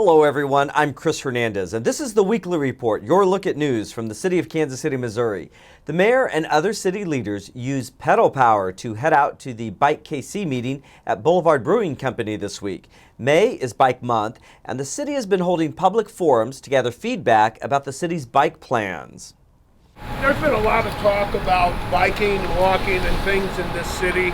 Hello everyone, I'm Chris Hernandez, and this is the Weekly Report, your look at news from the city of Kansas City, Missouri. The mayor and other city leaders used pedal power to head out to the Bike KC meeting at Boulevard Brewing Company this week. May is Bike Month, and the city has been holding public forums to gather feedback about the city's bike plans. There's been a lot of talk about biking and walking and things in this city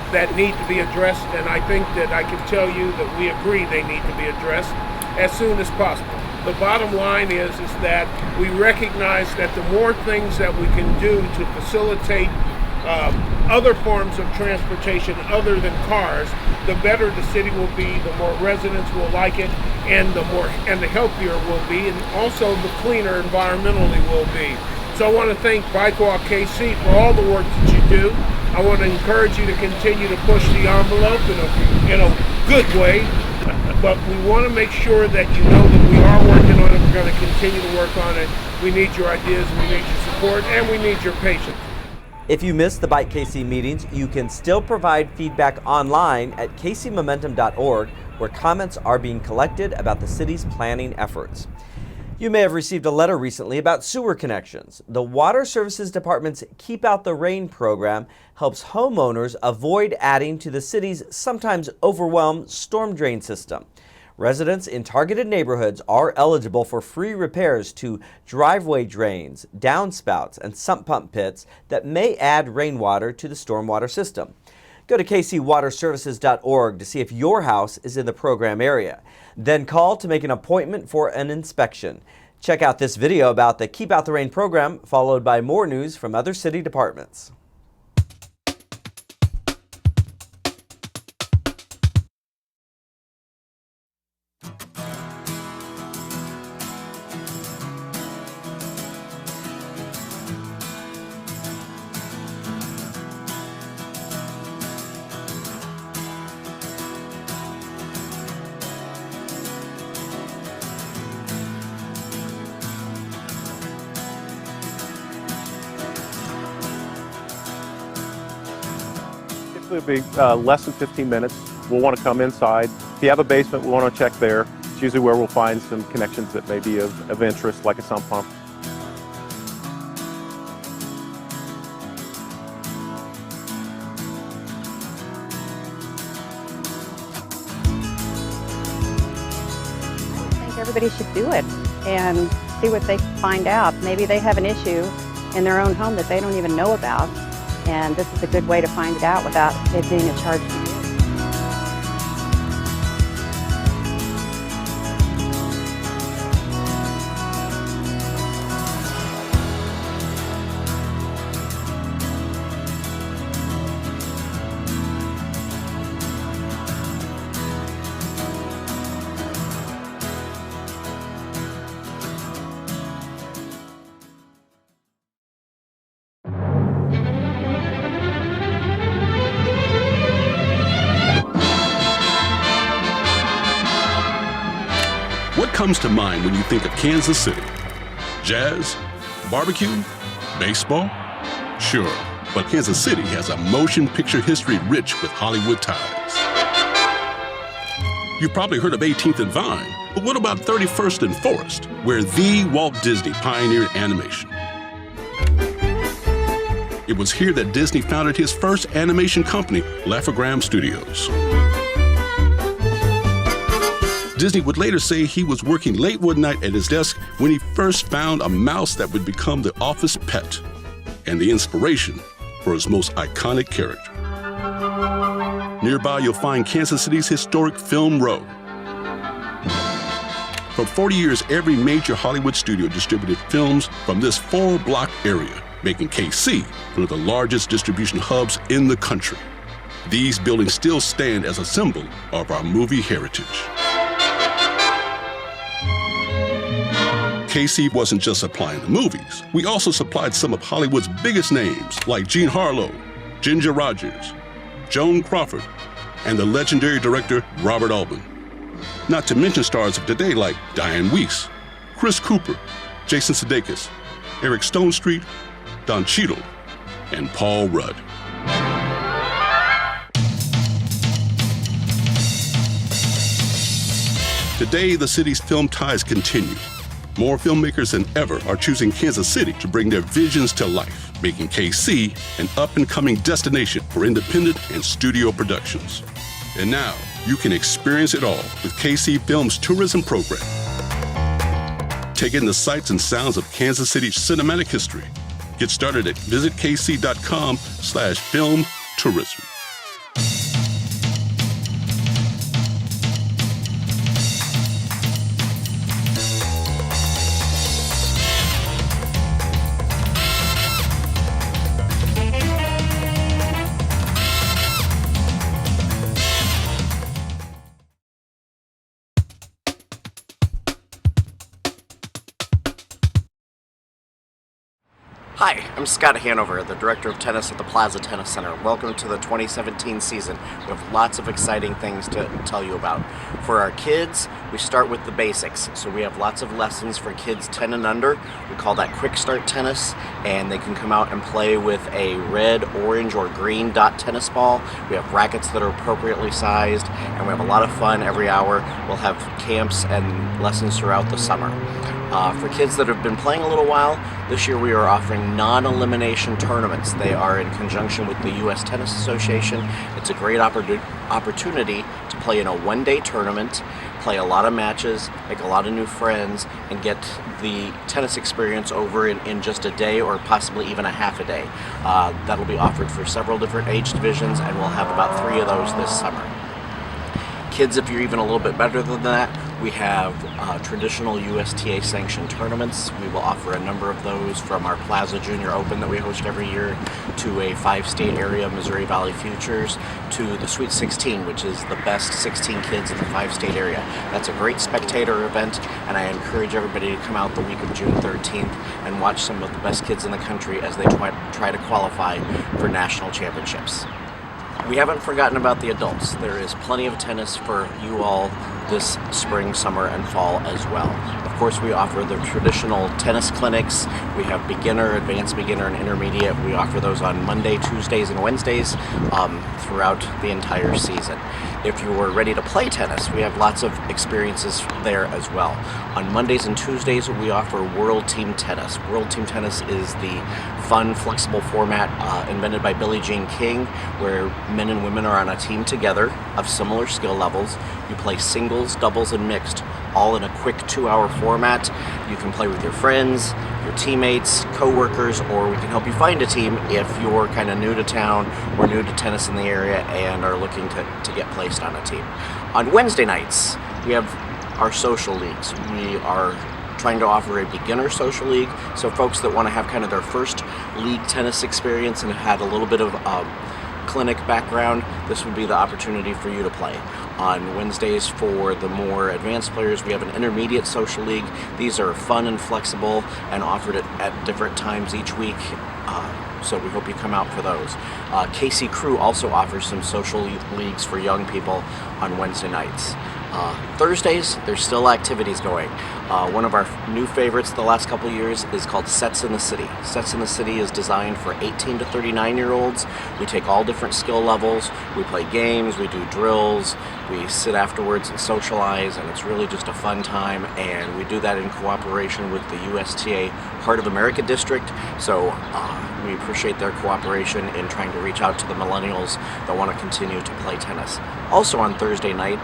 that need to be addressed, and I think that I can tell you that we agree they need to be addressed as soon as possible. The bottom line is that we recognize that the more things that we can do to facilitate other forms of transportation other than cars, the better the city will be, the more residents will like it, and the healthier it will be, and also the cleaner environmentally will be. So I want to thank Bike Walk KC for all the work that you do. I want to encourage you to continue to push the envelope in a good way, but we want to make sure that you know that we are working on it. We're going to continue to work on it. We need your ideas, we need your support, and we need your patience. If you missed the Bike KC meetings, you can still provide feedback online at kcmomentum.org, where comments are being collected about the city's planning efforts. You may have received a letter recently about sewer connections. The Water Services Department's Keep Out the Rain program helps homeowners avoid adding to the city's sometimes overwhelmed storm drain system. Residents in targeted neighborhoods are eligible for free repairs to driveway drains, downspouts, and sump pump pits that may add rainwater to the stormwater system. Go to kcwaterservices.org to see if your house is in the program area. Then call to make an appointment for an inspection. Check out this video about the Keep Out the Rain program, followed by more news from other city departments. It'll be less than 15 minutes. We'll want to come inside. If you have a basement, we'll want to check there. It's usually where we'll find some connections that may be of interest, like a sump pump. I think everybody should do it and see what they find out. Maybe they have an issue in their own home that they don't even know about. And this is a good way to find it out without it being a charge to you. What comes to mind when you think of Kansas City? Jazz? Barbecue? Baseball? Sure, but Kansas City has a motion picture history rich with Hollywood ties. You've probably heard of 18th and Vine, but what about 31st and Forest, where the Walt Disney pioneered animation? It was here that Disney founded his first animation company, Laugh-O-Gram Studios. Disney would later say he was working late one night at his desk when he first found a mouse that would become the office pet and the inspiration for his most iconic character. Nearby, you'll find Kansas City's historic Film Row. For 40 years, every major Hollywood studio distributed films from this 4-block area, making KC one of the largest distribution hubs in the country. These buildings still stand as a symbol of our movie heritage. KC wasn't just supplying the movies. We also supplied some of Hollywood's biggest names, like Jean Harlow, Ginger Rogers, Joan Crawford, and the legendary director Robert Altman. Not to mention stars of today like Diane Weiss, Chris Cooper, Jason Sudeikis, Eric Stonestreet, Don Cheadle, and Paul Rudd. Today, the city's film ties continue. More filmmakers than ever are choosing Kansas City to bring their visions to life, making KC an up-and-coming destination for independent and studio productions. And now, you can experience it all with KC Film's tourism program. Take in the sights and sounds of Kansas City's cinematic history. Get started at visitkc.com/film tourism. Hi, I'm Scott Hanover, the Director of Tennis at the Plaza Tennis Center. Welcome to the 2017 season. We have lots of exciting things to tell you about. For our kids, we start with the basics. So we have lots of lessons for kids 10 and under. We call that Quick Start Tennis, and they can come out and play with a red, orange, or green dot tennis ball. We have rackets that are appropriately sized, and we have a lot of fun every hour. We'll have camps and lessons throughout the summer. For kids that have been playing a little while, this year we are offering non-elimination tournaments. They are in conjunction with the U.S. Tennis Association. It's a great opportunity to play in a one-day tournament, play a lot of matches, make a lot of new friends, and get the tennis experience over in just a day or possibly even a half a day. That'll be offered for several different age divisions, and we'll have about 3 of those this summer. Kids, if you're even a little bit better than that, we have traditional USTA sanctioned tournaments. We will offer a number of those, from our Plaza Junior Open that we host every year, to a 5-state area, Missouri Valley Futures, to the Sweet 16, which is the best 16 kids in the 5-state area. That's a great spectator event, and I encourage everybody to come out the week of June 13th and watch some of the best kids in the country as they try to qualify for national championships. We haven't forgotten about the adults. There is plenty of tennis for you all this spring, summer, and fall as well. Of course, we offer the traditional tennis clinics. We have beginner, advanced beginner, and intermediate. We offer those on Monday, Tuesdays, and Wednesdays throughout the entire season. If you are ready to play tennis, we have lots of experiences there as well. On Mondays and Tuesdays, we offer World Team Tennis. World Team Tennis is the fun, flexible format invented by Billie Jean King, where men and women are on a team together of similar skill levels. You play singles, doubles, and mixed, all in a quick 2-hour format. You can play with your friends, your teammates, co-workers, or we can help you find a team if you're kind of new to town or new to tennis in the area and are looking to get placed on a team. On Wednesday nights, we have our social leagues. We are trying to offer a beginner social league, so folks that want to have kind of their first league tennis experience and have had a little bit of clinic background, this would be the opportunity for you to play. On Wednesdays, for the more advanced players, we have an intermediate social league. These are fun and flexible and offered at different times each week, so we hope you come out for those. KC Crew also offers some social leagues for young people on Wednesday nights. Thursdays, there's still activities going. One of our new favorites the last couple years is called Sets in the City. Sets in the City is designed for 18 to 39-year-olds. We take all different skill levels. We play games, we do drills, we sit afterwards and socialize, and it's really just a fun time, and we do that in cooperation with the USTA Heart of America District, so we appreciate their cooperation in trying to reach out to the millennials that want to continue to play tennis. Also on Thursday night,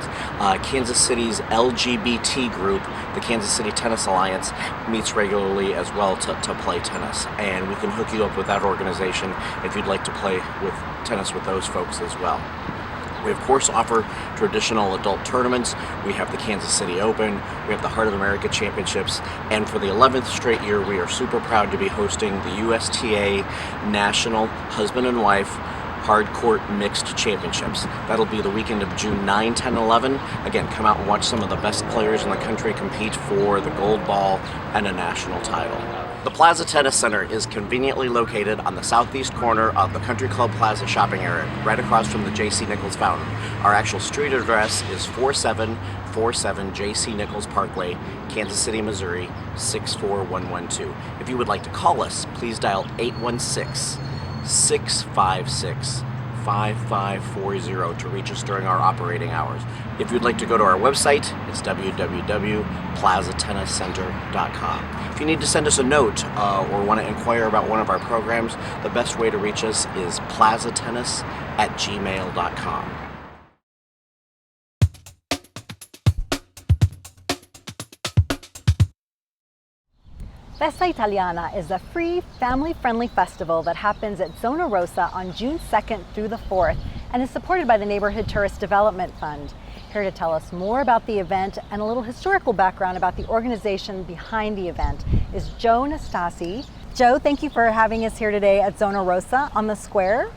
Kansas City's LGBT group, the Kansas City Tennis Alliance, meets regularly as well to play tennis, and we can hook you up with that organization if you'd like to play with tennis with those folks as well. We, of course, offer traditional adult tournaments. We have the Kansas City Open, we have the Heart of America Championships, and for the 11th straight year, we are super proud to be hosting the USTA National Husband and Wife Hard Court Mixed Championships. That'll be the weekend of June 9, 10, 11. Again, come out and watch some of the best players in the country compete for the gold ball and a national title. The Plaza Tennis Center is conveniently located on the southeast corner of the Country Club Plaza shopping area, right across from the J.C. Nichols Fountain. Our actual street address is 4747 J.C. Nichols Parkway, Kansas City, Missouri, 64112. If you would like to call us, please dial 816-656-4645. 5540 to reach us during our operating hours. If you'd like to go to our website, it's www.plazatenniscenter.com. If you need to send us a note or want to inquire about one of our programs, the best way to reach us is plazatennis@gmail.com. Festa Italiana is a free, family-friendly festival that happens at Zona Rosa on June 2nd through the 4th and is supported by the Neighborhood Tourist Development Fund. Here to tell us more about the event and a little historical background about the organization behind the event is Joe Nastasi. Joe, thank you for having us here today at Zona Rosa on the square.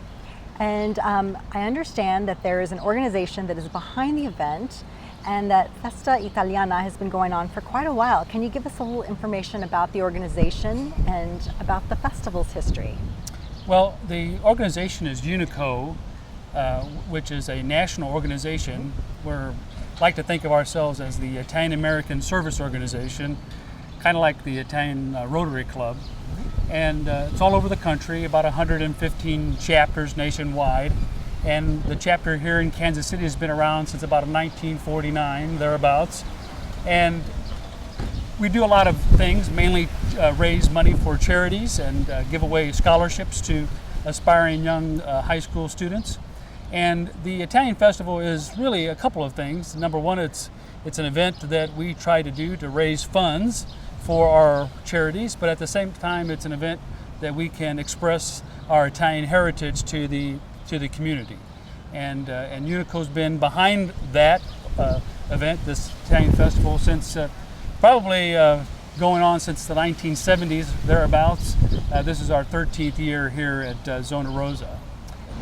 And I understand that there is an organization that is behind the event and that Festa Italiana has been going on for quite a while. Can you give us a little information about the organization and about the festival's history? Well, the organization is UNICO, which is a national organization. We like to think of ourselves as the Italian American Service Organization, kind of like the Italian Rotary Club. And it's all over the country, about 115 chapters nationwide. And the chapter here in Kansas City has been around since about 1949, thereabouts. And we do a lot of things, mainly raise money for charities and give away scholarships to aspiring young high school students. And the Italian Festival is really a couple of things. Number one, it's an event that we try to do to raise funds for our charities, but at the same time, it's an event that we can express our Italian heritage to the community. And UNICO's been behind that event, this Italian Festival, since probably going on since the 1970s, thereabouts. This is our 13th year here at Zona Rosa.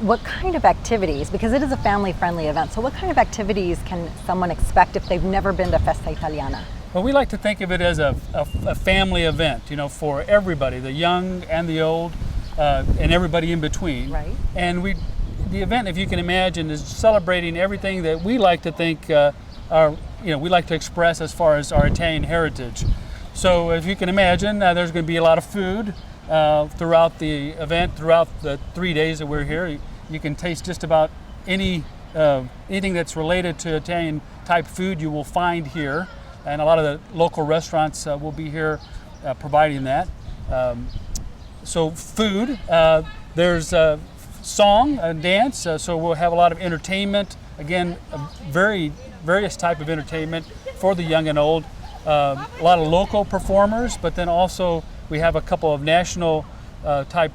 What kind of activities, because it is a family-friendly event, so what kind of activities can someone expect if they've never been to Festa Italiana? Well, we like to think of it as a family event, for everybody, the young and the old, and everybody in between. Right. And the event, if you can imagine, is celebrating everything that we like to think, we like to express as far as our Italian heritage. So if you can imagine, there's going to be a lot of food throughout the event, throughout the 3 days that we're here. You can taste just about anything that's related to Italian type food you will find here. And a lot of the local restaurants will be here providing that. So food, there's song and dance, so we'll have a lot of entertainment. Again, various type of entertainment for the young and old. A lot of local performers, but then also we have a couple of national type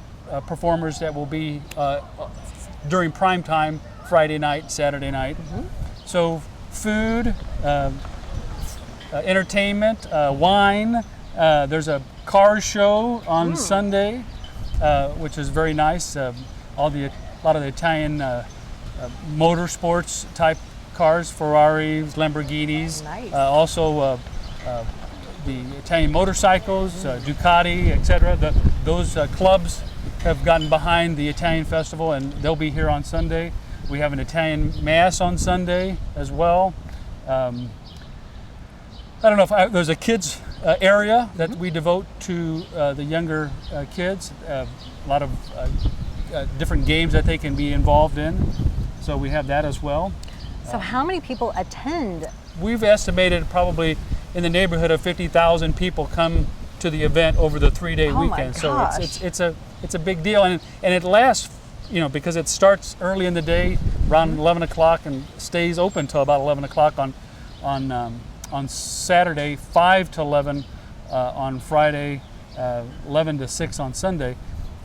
performers that will be during prime time, Friday night, Saturday night. Mm-hmm. So food, entertainment, wine. There's a car show on Sunday, which is very nice. A lot of the Italian motorsports type cars, Ferraris, Lamborghinis. Nice. Also the Italian motorcycles, Ducati, etc. Those clubs have gotten behind the Italian Festival, and they'll be here on Sunday. We have an Italian Mass on Sunday as well. I don't know if there's a kids area that we devote to the younger kids. A lot of different games that they can be involved in. So we have that as well. So how many people attend? We've estimated probably in the neighborhood of 50,000 people come to the event over the 3-day weekend. So it's a big deal, and it lasts, because it starts early in the day around 11 o'clock and stays open till about 11 o'clock on Saturday, 5 to 11 on Friday, 11 to 6 on Sunday.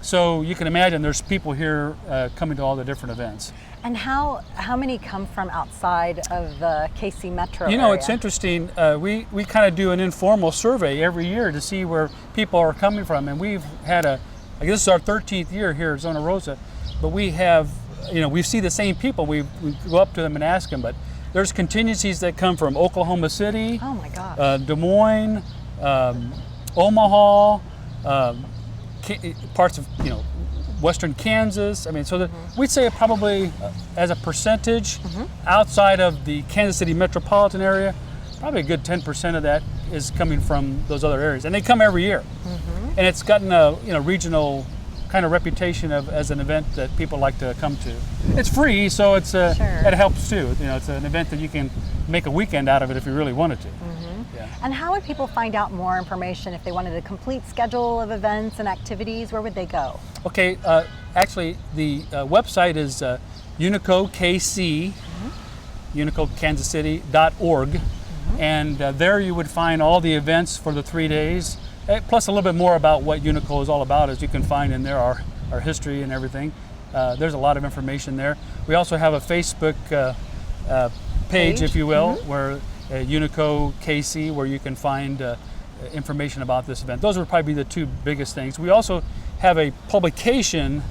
So you can imagine there's people here coming to all the different events. And how many come from outside of the KC Metro area? It's interesting. We kind of do an informal survey every year to see where people are coming from. And we've had this is our 13th year here at Zona Rosa, but we have, we see the same people. We go up to them and ask them, but there's contingencies that come from Oklahoma City, oh my gosh, Des Moines, Omaha, parts of western Kansas. We'd say probably as a percentage outside of the Kansas City metropolitan area, probably a good 10% of that is coming from those other areas, and they come every year. And it's gotten a regional kind of reputation as an event that people like to come to. it's free, so it's Sure. it helps too. You know, it's an event that you can make a weekend out of it if you really wanted to. Yeah. And how would people find out more information if they wanted a complete schedule of events and activities? Where would they go? Okay, actually, the website is UnicoKC, UnicoKansasCity.org, and there you would find all the events for the 3 days, plus a little bit more about what Unico is all about, as you can find in there our history and everything. There's a lot of information there. We also have a Facebook page, if you will, where Unico KC, where you can find information about this event. Those would probably be the two biggest things. We also have a publication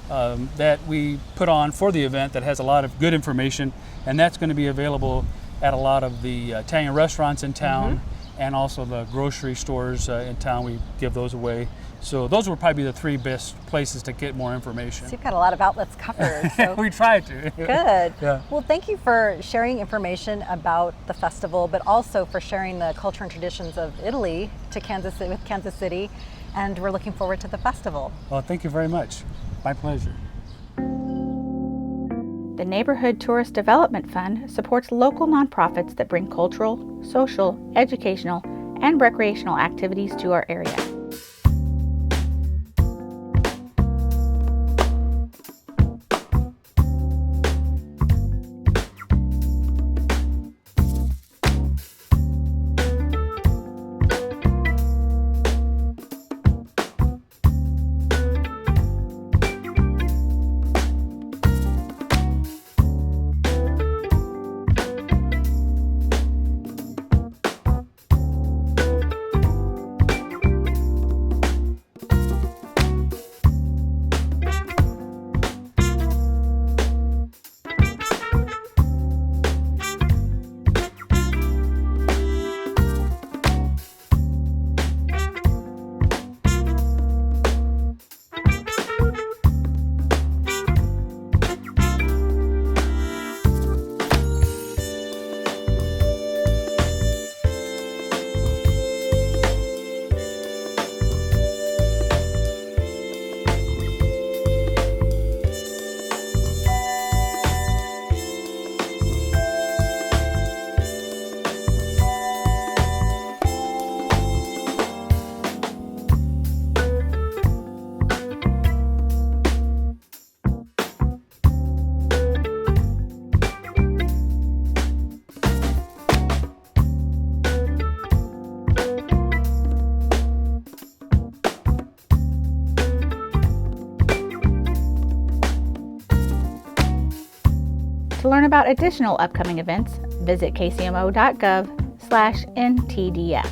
that we put on for the event that has a lot of good information, and that's going to be available at a lot of the Italian restaurants in town and also the grocery stores in town. We give those away. So those would probably be the three best places to get more information. So you've got a lot of outlets covered. So. We try to. Good. Yeah. Well, thank you for sharing information about the festival, but also for sharing the culture and traditions of Italy to with Kansas City. And we're looking forward to the festival. Well, thank you very much. My pleasure. The Neighborhood Tourist Development Fund supports local nonprofits that bring cultural, social, educational, and recreational activities to our area. To learn about additional upcoming events, visit kcmo.gov/ntdf.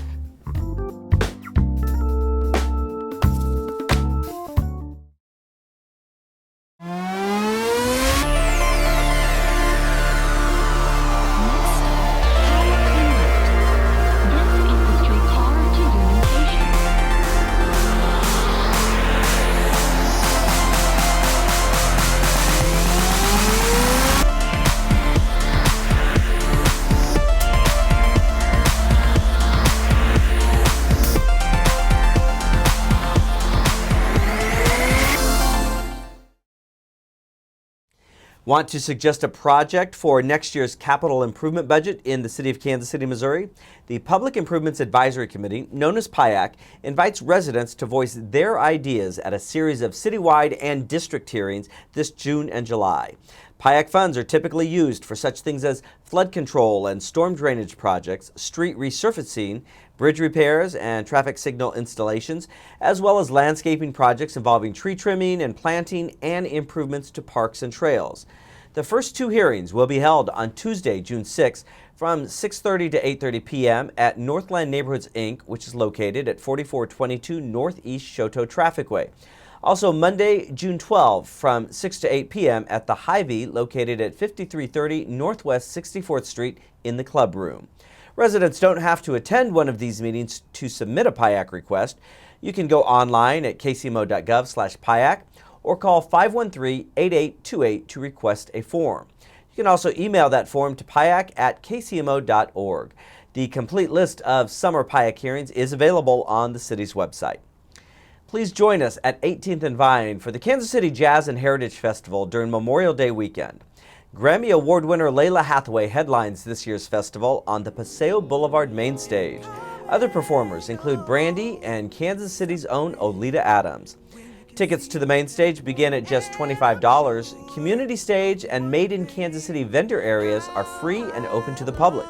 Want to suggest a project for next year's capital improvement budget in the city of Kansas City, Missouri? The Public Improvements Advisory Committee, known as PIAC, invites residents to voice their ideas at a series of citywide and district hearings this June and July. PIAC funds are typically used for such things as flood control and storm drainage projects, street resurfacing, bridge repairs, and traffic signal installations, as well as landscaping projects involving tree trimming and planting and improvements to parks and trails. The first two hearings will be held on Tuesday, June 6th from 6:30 to 8:30 p.m. at Northland Neighborhoods, Inc., which is located at 4422 Northeast Shoto Trafficway. Also Monday, June 12th from 6 to 8 p.m. at the Hy-Vee, located at 5330 Northwest 64th Street in the Club Room. Residents don't have to attend one of these meetings to submit a PIAC request. You can go online at kcmo.gov/PIAC or call 513-8828 to request a form. You can also email that form to piac@kcmo.org. The complete list of summer PIAC hearings is available on the city's website. Please join us at 18th and Vine for the Kansas City Jazz and Heritage Festival during Memorial Day weekend. Grammy Award winner Layla Hathaway headlines this year's festival on the Paseo Boulevard main stage. Other performers include Brandy and Kansas City's own Olita Adams. Tickets to the main stage begin at just $25. Community stage and Made in Kansas City vendor areas are free and open to the public.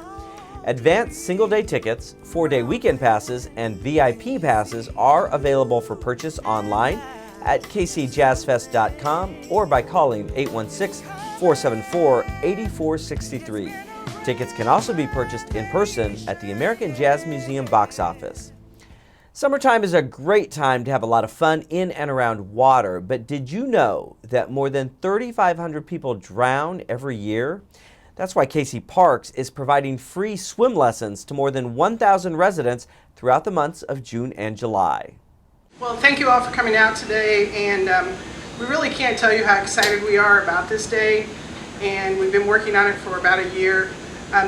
Advanced single-day tickets, 4-day weekend passes, and VIP passes are available for purchase online at kcjazzfest.com or by calling 816-474-8463. Tickets can also be purchased in person at the American Jazz Museum box office. Summertime is a great time to have a lot of fun in and around water, but did you know that more than 3,500 people drown every year? That's why KC Parks is providing free swim lessons to more than 1,000 residents throughout the months of June and July. Well, thank you all for coming out today, and we really can't tell you how excited we are about this day, and we've been working on it for about a year.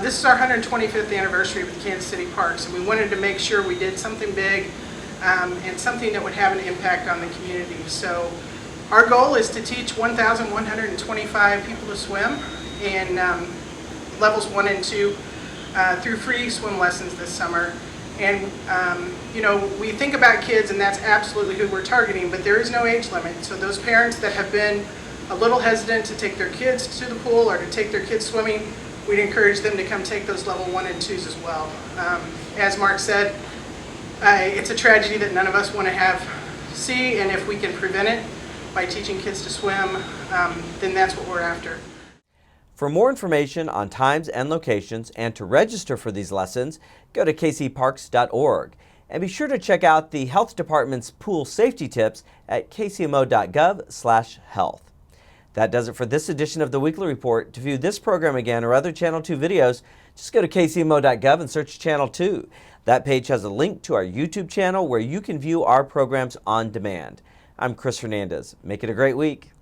This is our 125th anniversary with Kansas City Parks, and we wanted to make sure we did something big and something that would have an impact on the community. So our goal is to teach 1,125 people to swim in levels 1 and 2 through free swim lessons this summer. And you know, we think about kids, and that's absolutely who we're targeting, but there is no age limit. So those parents that have been a little hesitant to take their kids to the pool or to take their kids swimming, we'd encourage them to come take those level 1 and 2s as well. As Mark said, it's a tragedy that none of us want to see, and if we can prevent it by teaching kids to swim, then that's what we're after. For more information on times and locations and to register for these lessons, go to kcparks.org. And be sure to check out the Health Department's pool safety tips at kcmo.gov/health. That does it for this edition of the Weekly Report. To view this program again or other Channel 2 videos, just go to kcmo.gov and search Channel 2. That page has a link to our YouTube channel where you can view our programs on demand. I'm Chris Hernandez. Make it a great week.